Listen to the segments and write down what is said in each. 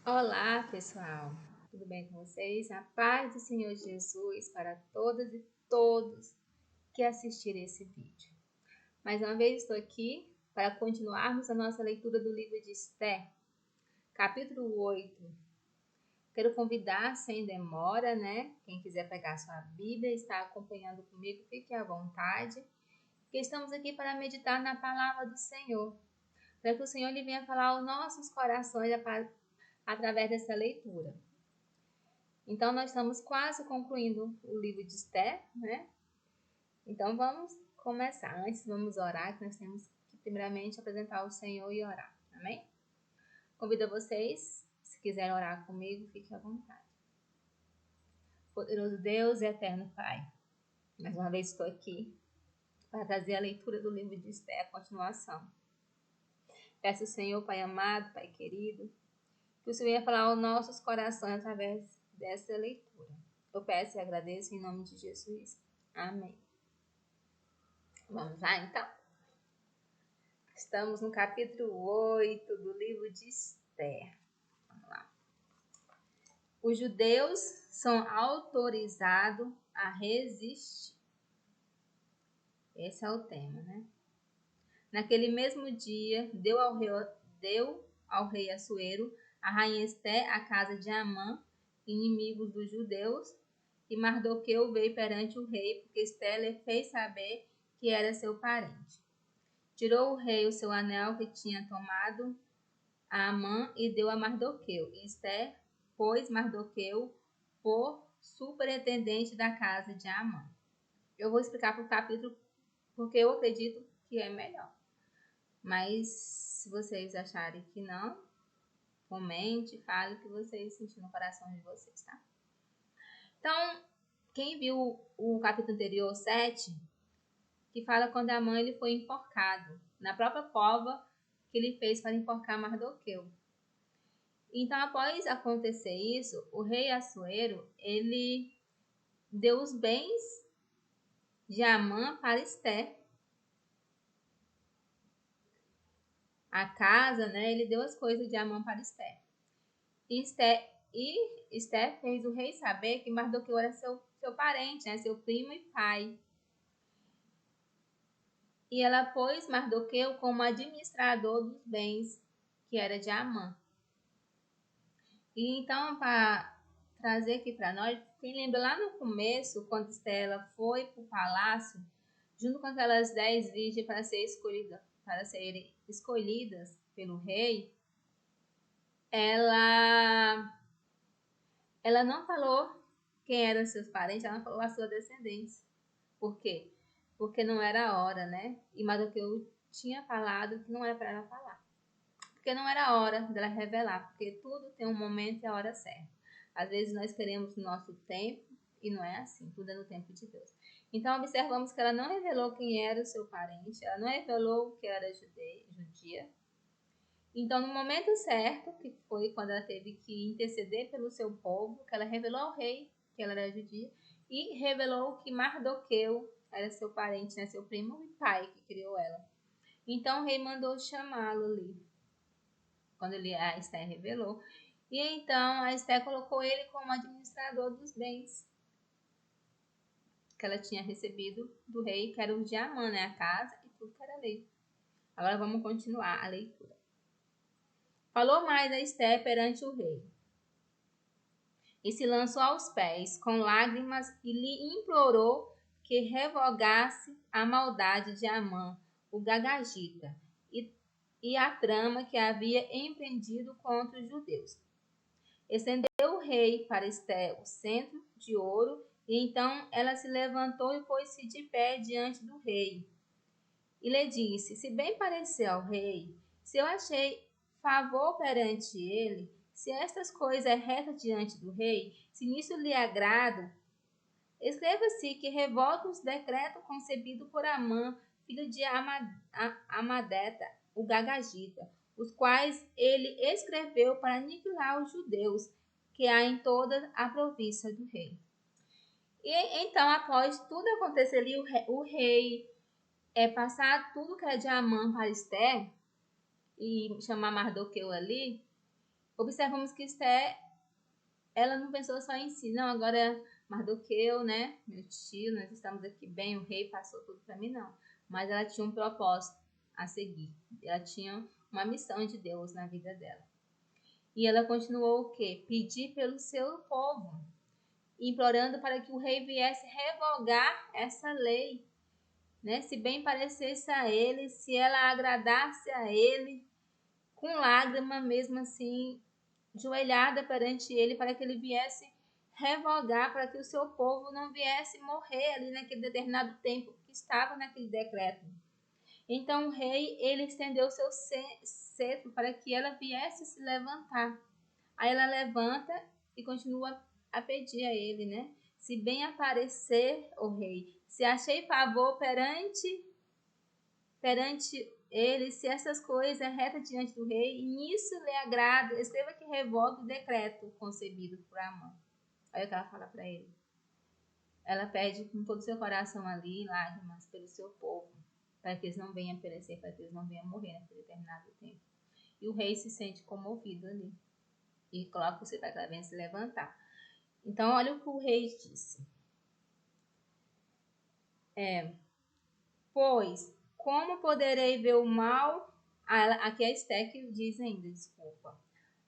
Olá, pessoal. Tudo bem com vocês? A paz do Senhor Jesus para todas e todos que assistirem esse vídeo. Mais uma vez estou aqui para continuarmos a nossa leitura do livro de Esther, capítulo 8. Quero convidar sem demora, né? Quem quiser pegar sua Bíblia e estar acompanhando comigo, fique à vontade. Porque estamos aqui para meditar na palavra do Senhor, para que o Senhor lhe venha falar aos nossos corações através dessa leitura. Então, nós estamos quase concluindo o livro de Esther, né? Então, vamos começar. Antes, vamos orar, que nós temos que primeiramente apresentar ao Senhor e orar. Amém? Convido vocês, se quiserem orar comigo, fiquem à vontade. Poderoso Deus e eterno Pai, mais uma vez estou aqui para trazer a leitura do livro de Esther, a continuação. Peço ao Senhor, Pai amado, Pai querido, que o Senhor venha falar aos nossos corações através dessa leitura. Eu peço e agradeço em nome de Jesus. Amém. Vamos lá, então? Estamos no capítulo 8 do livro de Esther. Vamos lá. Os judeus são autorizados a resistir. Esse é o tema, né? Naquele mesmo dia, deu ao rei Assuero, a rainha Esther, a casa de Amã, inimigos dos judeus, e Mardoqueu veio perante o rei, porque Esther lhe fez saber que era seu parente. Tirou o rei o seu anel que tinha tomado a Amã e deu a Mardoqueu. E Esther pôs Mardoqueu por superintendente da casa de Amã. Eu vou explicar por capítulo porque eu acredito que é melhor. Mas se vocês acharem que não, comente, fale o que vocês sentiram no coração de vocês, tá? Então, quem viu o capítulo anterior, 7, que fala quando Amã ele foi enforcado na própria cova que ele fez para enforcar Mardoqueu. Então, após acontecer isso, o rei Assuero, ele deu os bens de Amã para Esther. A casa, né? Ele deu as coisas de Amã para Esther. E Esther fez o rei saber que Mardoqueu era seu parente, né? Seu primo e pai. E ela pôs Mardoqueu como administrador dos bens que era de Amã. E então, para trazer aqui para nós, quem lembra lá no começo, quando Esther foi para o palácio, junto com aquelas 10 virgens para serem escolhidas pelo rei, ela não falou quem eram seus parentes, ela não falou a sua descendência. Por quê? Porque não era a hora, né? E Mardoqueu tinha falado que não era para ela falar. Porque não era a hora dela revelar, porque tudo tem um momento e a hora certa. Às vezes nós queremos o nosso tempo e não é assim, tudo é no tempo de Deus. Então observamos que ela não revelou quem era o seu parente, ela não revelou que era judia. Então no momento certo, que foi quando ela teve que interceder pelo seu povo, que ela revelou ao rei que ela era judia e revelou que Mardoqueu era seu parente, né, seu primo e pai que criou ela. Então o rei mandou chamá-lo ali, quando a Esther revelou. E então a Esther colocou ele como administrador dos bens que ela tinha recebido do rei, que era o de Amã, né, a casa e tudo que era lei. Agora vamos continuar a leitura. Falou mais a Esther perante o rei, e se lançou aos pés com lágrimas e lhe implorou que revogasse a maldade de Amã, o Gagagita, e a trama que havia empreendido contra os judeus. Estendeu o rei para Esther o centro de ouro, e então ela se levantou e pôs-se de pé diante do rei. E lhe disse: se bem parecer ao rei, se eu achei favor perante ele, se estas coisas é reta diante do rei, se nisso lhe agrado, escreva-se que revoga os decretos concebidos por Amã, filho de Amadeta, o Gagagita, os quais ele escreveu para aniquilar os judeus que há em toda a província do rei. E então, após tudo acontecer ali, o rei passar tudo que era de Amã para Esther e chamar Mardoqueu ali, Observamos que Esther, ela não pensou só em si, não, agora Mardoqueu, né, meu tio, nós estamos aqui bem, o rei passou tudo para mim, não. Mas ela tinha um propósito a seguir, ela tinha uma missão de Deus na vida dela. E ela continuou o quê? Pedir pelo seu povo, implorando para que o rei viesse revogar essa lei, né? Se bem parecesse a ele, se ela agradasse a ele, com lágrima mesmo assim, joelhada perante ele, para que ele viesse revogar, para que o seu povo não viesse morrer ali naquele determinado tempo que estava naquele decreto. Então o rei, ele estendeu seu cetro para que ela viesse se levantar. Aí ela levanta e continua a pedir a ele, né? Se bem aparecer, o rei, se achei favor perante ele, se essas coisas é reta diante do rei, e nisso lhe agrada, escreva que revogue o decreto concebido por Amã. Aí o que ela fala para ele. Ela pede com todo o seu coração ali, lágrimas, pelo seu povo, para que eles não venham perecer, para que eles não venham morrer naquele determinado tempo. E o rei se sente comovido ali. E coloca você para que ela venha se levantar. Então, olha o que o rei disse. Pois, como poderei ver o mal... Aqui é a Esther que diz ainda, desculpa.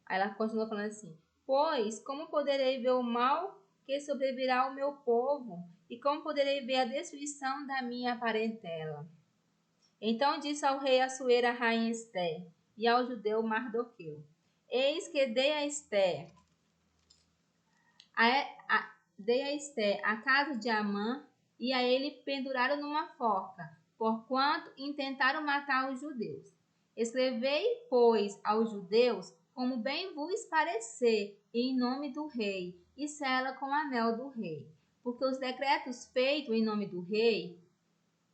Aí ela continua falando assim. Pois, como poderei ver o mal que sobrevirá ao meu povo? E como poderei ver a destruição da minha parentela? Então disse ao rei Assuero a rainha Esther e ao judeu Mardoqueu. Eis que dei a Esther a casa de Amã e a ele penduraram numa forca, porquanto intentaram matar os judeus. Escrevei, pois, aos judeus, como bem vos parecer, em nome do rei, e sela com o anel do rei. Porque os decretos feitos em nome do rei,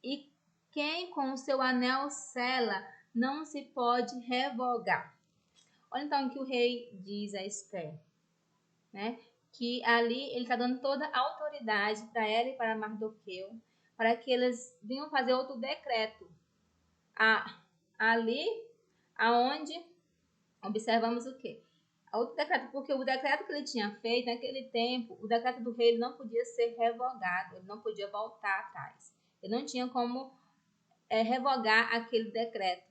e quem com o seu anel sela, não se pode revogar. Olha então o que o rei diz a Esther, né? Que ali ele está dando toda a autoridade para ela e para Mardoqueu, para que eles vinham fazer outro decreto. Ali, aonde observamos o quê? Outro decreto, porque o decreto que ele tinha feito naquele tempo, o decreto do rei ele não podia ser revogado, ele não podia voltar atrás. Ele não tinha como revogar aquele decreto.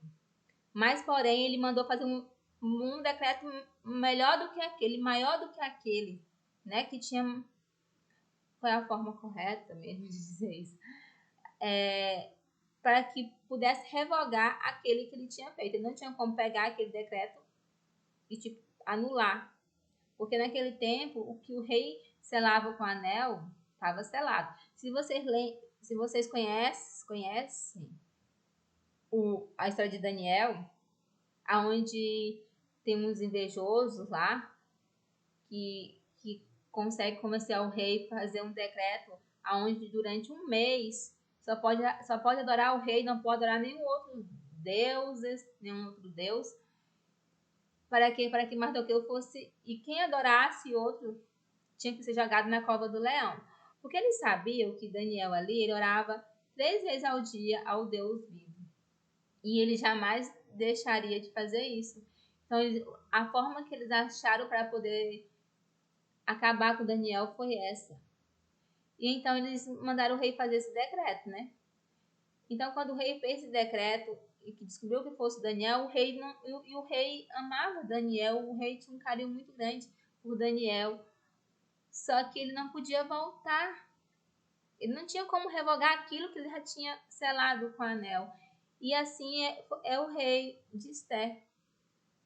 Mas, porém, ele mandou fazer um decreto melhor do que aquele, maior do que aquele, né? Que tinha... Foi a forma correta mesmo de dizer isso. Para que pudesse revogar aquele que ele tinha feito. Ele não tinha como pegar aquele decreto e tipo, anular. Porque naquele tempo, o que o rei selava com o anel estava selado. Se vocês conhecem a história de Daniel, aonde tem uns invejosos lá que consegue convencer o rei a fazer um decreto aonde durante um mês só pode adorar o rei, não pode adorar nenhum outro deus, para que Mardoqueu fosse, e quem adorasse outro tinha que ser jogado na cova do leão. Porque eles sabiam que Daniel ali, ele orava 3 vezes ao dia ao Deus vivo. E ele jamais deixaria de fazer isso. Então, a forma que eles acharam para poder acabar com Daniel foi essa. E então eles mandaram o rei fazer esse decreto, né? Então, quando o rei fez esse decreto e que descobriu que fosse Daniel, o rei amava Daniel, o rei tinha um carinho muito grande por Daniel. Só que ele não podia voltar. Ele não tinha como revogar aquilo que ele já tinha selado com o anel. E assim é o rei de Esther,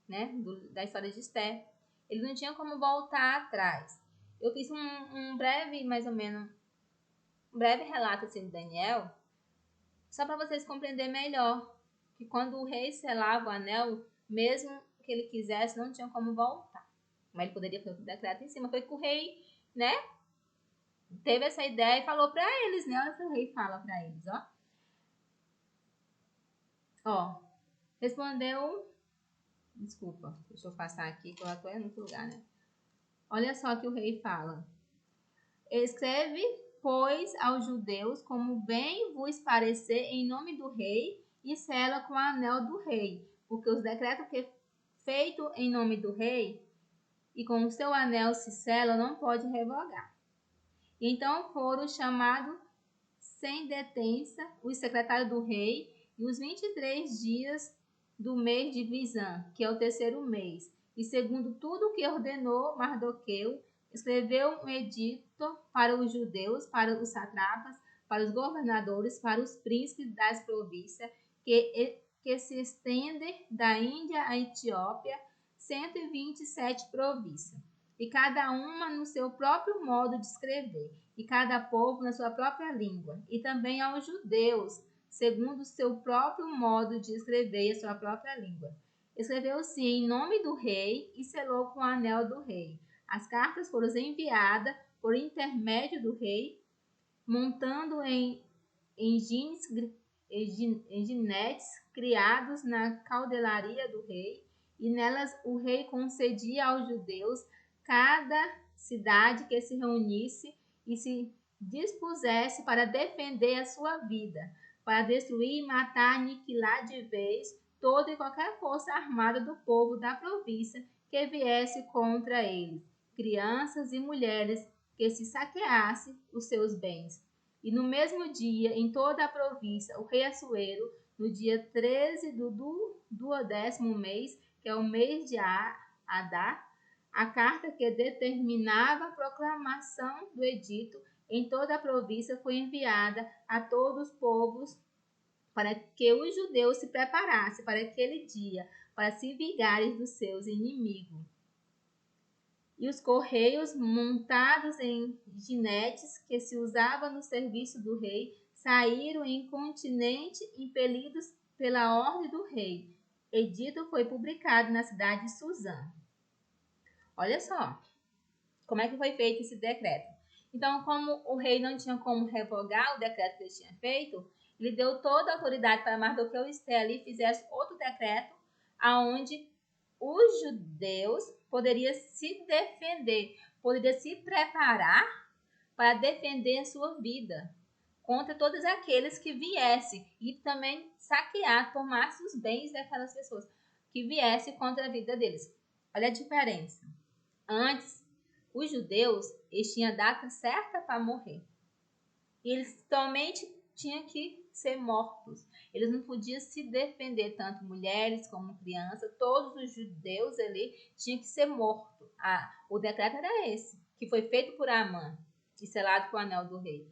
né? Da história de Esther. Ele não tinha como voltar atrás. Eu fiz um breve, mais ou menos, um breve relato assim, de Daniel, só para vocês compreenderem melhor que quando o rei selava o anel, mesmo que ele quisesse, não tinha como voltar. Mas ele poderia fazer o decreto em cima. Foi que o rei, né, teve essa ideia e falou para eles, né? Olha o que o rei fala para eles, ó. Ó, respondeu... Desculpa, deixa eu passar aqui que eu estou em outro lugar, né? Olha só que o rei fala. Escreve, pois, aos judeus como bem vos parecer em nome do rei e sela com o anel do rei. Porque os decretos que feito em nome do rei, e com o seu anel se sela, não pode revogar. Então foram chamados sem detença os secretários do rei e os 23 dias do mês de Nisan, que é o terceiro mês. E segundo tudo o que ordenou Mardoqueu, escreveu um edito para os judeus, para os satrapas, para os governadores, para os príncipes das províncias, que se estendem da Índia à Etiópia, 127 províncias, e cada uma no seu próprio modo de escrever, e cada povo na sua própria língua, e também aos judeus, segundo o seu próprio modo de escrever e a sua própria língua. Escreveu-se em nome do rei e selou com o anel do rei. As cartas foram enviadas por intermédio do rei, montando em ginetes criados na caudelaria do rei, e nelas o rei concedia aos judeus cada cidade que se reunisse e se dispusesse para defender a sua vida, para destruir, matar, aniquilar de vez toda e qualquer força armada do povo da província que viesse contra eles, crianças e mulheres que se saqueasse os seus bens. E no mesmo dia, em toda a província, o rei Assuero, no dia 13 do 12º mês, que é o mês de Adar, a carta que determinava a proclamação do edito em toda a província foi enviada a todos os povos para que os judeus se preparassem para aquele dia, para se vingarem dos seus inimigos. E os correios, montados em ginetes que se usava no serviço do rei, saíram em continente, impelidos pela ordem do rei. Edito foi publicado na cidade de Suzã. Olha só como é que foi feito esse decreto. Então, como o rei não tinha como revogar o decreto que ele tinha feito, ele deu toda a autoridade para Mardoqueu e Esther ali fizesse outro decreto, aonde os judeus poderiam se defender, poderiam se preparar para defender a sua vida contra todos aqueles que viessem e também saquear, tomasse os bens daquelas pessoas que viessem contra a vida deles. Olha a diferença. Antes, os judeus, eles tinham a data certa para morrer. E eles somente tinham que ser mortos. Eles não podiam se defender, tanto mulheres como crianças. Todos os judeus ali tinham que ser mortos. O decreto era esse, que foi feito por Amã e selado com o anel do rei.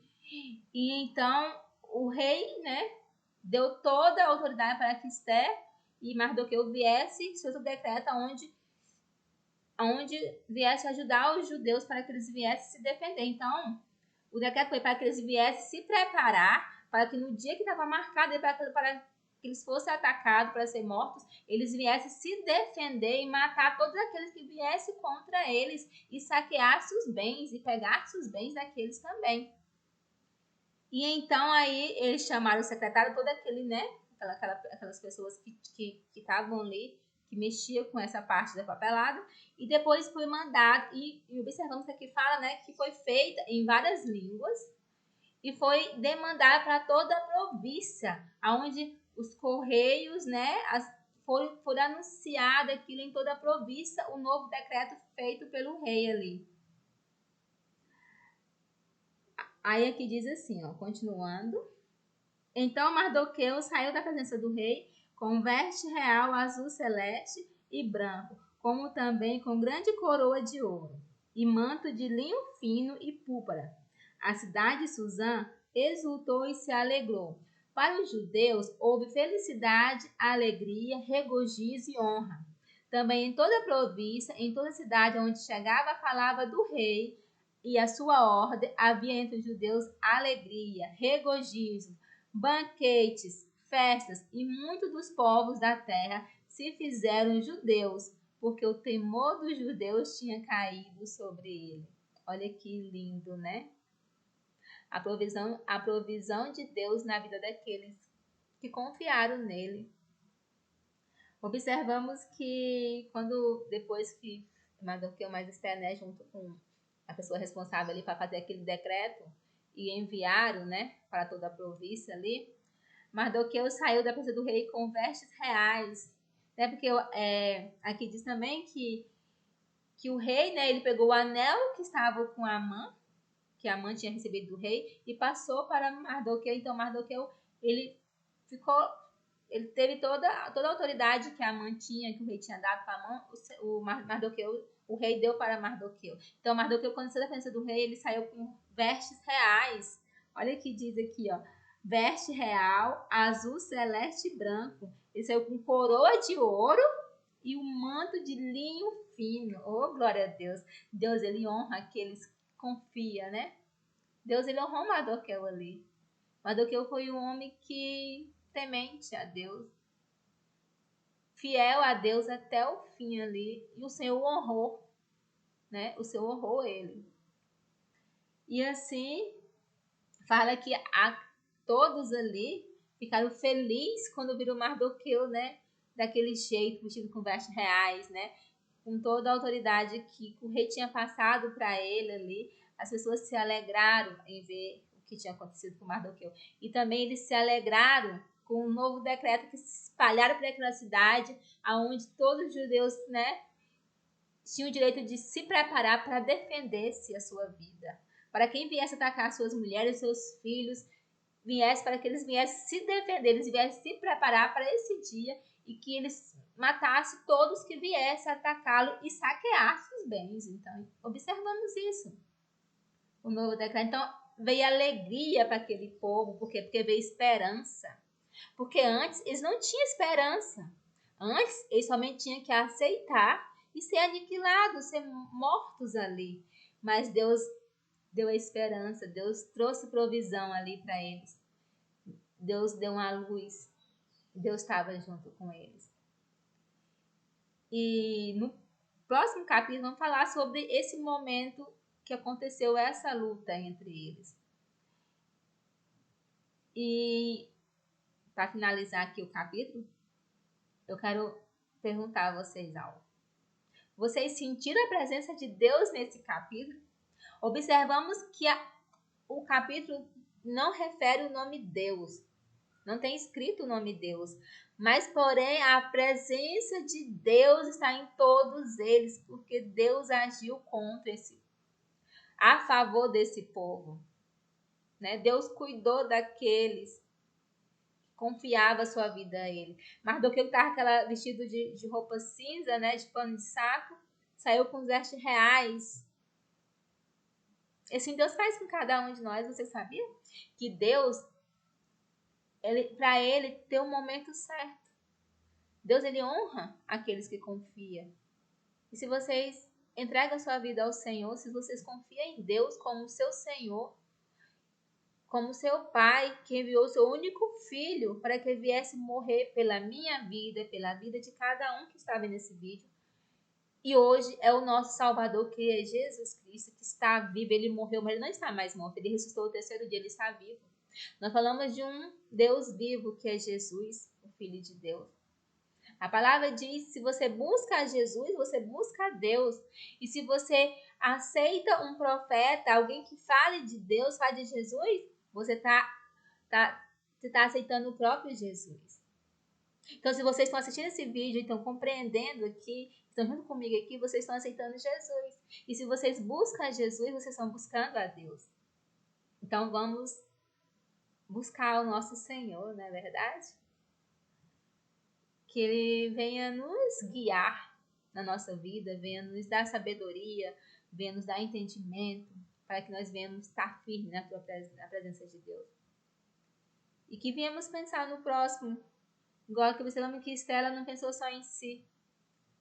E então o rei, né, deu toda a autoridade para que Esther e Mardoqueu viesse, fez o decreto onde viesse ajudar os judeus para que eles viessem se defender. Então, o decreto foi para que eles viessem se preparar, para que no dia que estava marcado para que eles fossem atacados, para ser mortos, eles viessem se defender e matar todos aqueles que viessem contra eles e saqueassem os bens e pegassem os bens daqueles também. E então aí eles chamaram o secretário, todo aquele, né, aquelas pessoas que estavam ali, que mexia com essa parte da papelada, e depois foi mandado, e observamos que aqui fala, né, que foi feita em várias línguas, e foi demandada para toda a província, onde os correios, né, foram anunciado aquilo em toda a província, o novo decreto feito pelo rei ali. Aí aqui diz assim, ó, continuando. Então Mardoqueu saiu da presença do rei com veste real azul celeste e branco, como também com grande coroa de ouro, e manto de linho fino e púrpura. A cidade de Suzã exultou e se alegrou. Para os judeus houve felicidade, alegria, regozijo e honra. Também em toda a província, em toda a cidade onde chegava a palavra do rei e a sua ordem, havia entre os judeus alegria, regozijo, banquetes, festas, e muitos dos povos da terra se fizeram judeus, porque o temor dos judeus tinha caído sobre ele. Olha que lindo, né? A provisão de Deus na vida daqueles que confiaram nele. Observamos que depois que Mardoqueu mais Esther, né, junto com a pessoa responsável ali para fazer aquele decreto, e enviaram, né, para toda a província ali, Mardoqueu saiu da presença do rei com vestes reais, né, porque aqui diz também que que o rei, né, ele pegou o anel que estava com Amã, que Amã tinha recebido do rei, e passou para Mardoqueu. Então Mardoqueu, ele ficou, ele teve toda a autoridade que Amã tinha, que o rei tinha dado para Amã, Mardoqueu, o rei deu para Mardoqueu. Então Mardoqueu, quando saiu da presença do rei, ele saiu com vestes reais. Olha o que diz aqui, ó. Veste real, azul, celeste e branco. Ele saiu com coroa de ouro e um manto de linho fino. Oh, glória a Deus. Deus, ele honra aqueles que confiam, né? Deus, ele honrou Mardoqueu ali. Mardoqueu foi um homem que temente a Deus, fiel a Deus até o fim ali. E o Senhor honrou, né? O Senhor honrou ele. E assim, fala que todos ali ficaram felizes quando viram Mardoqueu, né? Daquele jeito, vestido com vestes reais, né? Com toda a autoridade que o rei tinha passado para ele ali. As pessoas se alegraram em ver o que tinha acontecido com Mardoqueu. E também eles se alegraram com um novo decreto que se espalharam por aquela cidade, aonde todos os judeus, né, tinham o direito de se preparar para defender-se a sua vida. Para quem viesse atacar suas mulheres, seus filhos, para que eles viessem se defender, eles viessem se preparar para esse dia e que eles matassem todos que viessem atacá-lo e saqueassem os bens. Então, observamos isso. O novo decreto. Então, veio alegria para aquele povo. Por quê? Porque veio esperança. Porque antes eles não tinham esperança. Antes eles somente tinham que aceitar e ser aniquilados, ser mortos ali. Mas Deus deu a esperança, Deus trouxe provisão ali para eles. Deus deu uma luz, Deus estava junto com eles. E no próximo capítulo vamos falar sobre esse momento que aconteceu essa luta entre eles. E para finalizar aqui o capítulo, eu quero perguntar a vocês algo. Vocês sentiram a presença de Deus nesse capítulo? Observamos que o capítulo não refere o nome Deus. Não tem escrito o nome Deus. Mas, porém, a presença de Deus está em todos eles, porque Deus agiu a favor desse povo. Né? Deus cuidou daqueles que confiavam sua vida a ele. Mardoqueu estava vestido de roupa cinza, né? De pano de saco, saiu com os vestes reais. Assim Deus faz com cada um de nós, você sabia? Que Deus, para ele ter o momento certo. Deus, ele honra aqueles que confiam. E se vocês entregam a sua vida ao Senhor, se vocês confiam em Deus como seu Senhor, como seu Pai, que enviou seu único filho para que ele viesse morrer pela minha vida, pela vida de cada um que está vendo esse vídeo. E hoje é o nosso Salvador, que é Jesus Cristo, que está vivo. Ele morreu, mas ele não está mais morto. Ele ressuscitou o terceiro dia, ele está vivo. Nós falamos de um Deus vivo, que é Jesus, o Filho de Deus. A palavra diz, se você busca a Jesus, você busca a Deus. E se você aceita um profeta, alguém que fale de Deus, fale de Jesus, você está aceitando o próprio Jesus. Então, se vocês estão assistindo esse vídeo, estão compreendendo aqui, estão junto comigo aqui, vocês estão aceitando Jesus. E se vocês buscam a Jesus, vocês estão buscando a Deus. Então, vamos buscar o nosso Senhor, não é verdade? Que Ele venha nos guiar na nossa vida, venha nos dar sabedoria, venha nos dar entendimento, para que nós venhamos estar firmes na presença de Deus. E que venhamos pensar no próximo. Igual que você lembra que Estela não pensou só em si.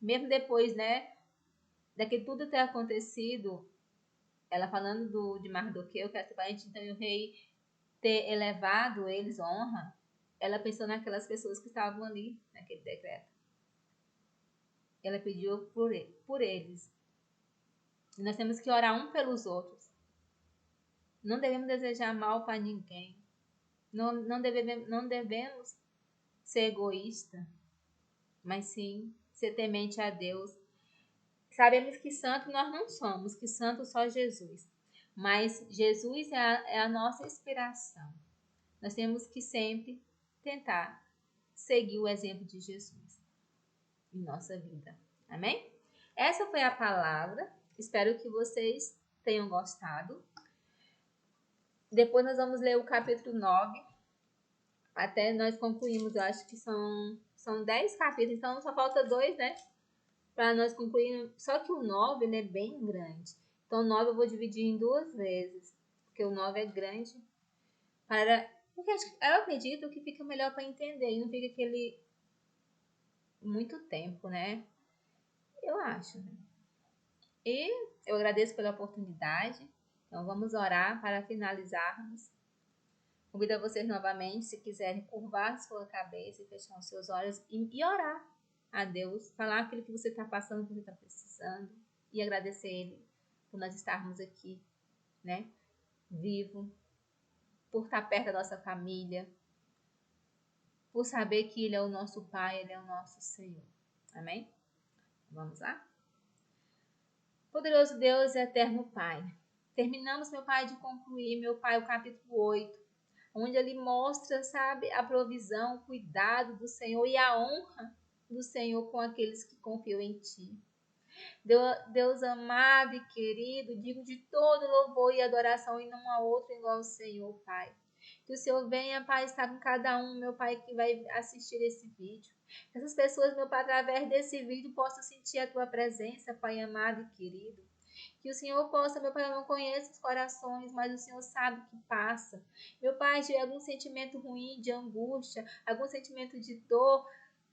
Mesmo depois, né, daquele tudo ter acontecido, ela falando de Mardoqueu, que era seu parente, então o rei ter elevado eles honra, ela pensou naquelas pessoas que estavam ali, naquele decreto. Ela pediu por eles. E nós temos que orar um pelos outros. Não devemos desejar mal para ninguém. Não devemos ser egoísta, mas sim ser temente a Deus. Sabemos que santo nós não somos, que santo só Jesus. Mas Jesus é a nossa inspiração. Nós temos que sempre tentar seguir o exemplo de Jesus em nossa vida. Amém? Essa foi a palavra. Espero que vocês tenham gostado. Depois nós vamos ler o capítulo 9. Até nós concluímos, eu acho que são 10 capítulos, então só falta 2, né? Para nós concluirmos. Só que o 9 ele é bem grande. Então o 9 eu vou dividir em 2 vezes. Porque o 9 é grande. Porque eu acredito que fica melhor para entender. E não fica aquele muito tempo, né? Eu acho. E eu agradeço pela oportunidade. Então vamos orar para finalizarmos. Convido a vocês novamente, se quiserem, curvar sua cabeça e fechar os seus olhos e orar a Deus, falar aquilo que você está passando, que você está precisando e agradecer Ele por nós estarmos aqui, né? Vivo, por estar perto da nossa família, por saber que Ele é o nosso Pai, Ele é o nosso Senhor. Amém? Vamos lá? Poderoso Deus e eterno Pai, terminamos, meu Pai, de concluir, meu Pai, o capítulo 8, onde ele mostra, sabe, a provisão, o cuidado do Senhor e a honra do Senhor com aqueles que confiam em Ti. Deus amado e querido, digo de todo louvor e adoração e não há outro igual ao Senhor, Pai. Que o Senhor venha, Pai, estar com cada um, meu Pai, que vai assistir esse vídeo. Que essas pessoas, meu Pai, através desse vídeo possam sentir a Tua presença, Pai amado e querido. Que o Senhor possa, meu Pai, eu não conheço os corações, mas o Senhor sabe o que passa. Meu Pai, de algum sentimento ruim, de angústia, algum sentimento de dor,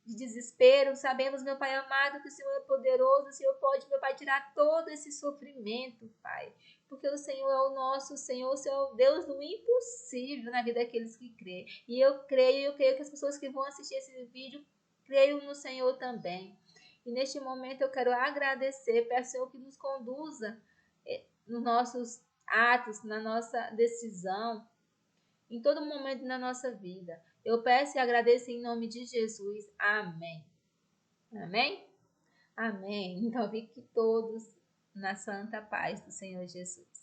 de desespero, sabemos, meu Pai amado, que o Senhor é poderoso, o Senhor pode, meu Pai, tirar todo esse sofrimento, Pai. Porque o Senhor é o nosso Senhor, o Senhor é o Deus do impossível na vida daqueles que crêem. E eu creio que as pessoas que vão assistir esse vídeo creiam no Senhor também. E neste momento eu quero agradecer, peço ao Senhor que nos conduza nos nossos atos, na nossa decisão, em todo momento na nossa vida. Eu peço e agradeço em nome de Jesus. Amém. Amém? Amém. Então fiquem todos na santa paz do Senhor Jesus.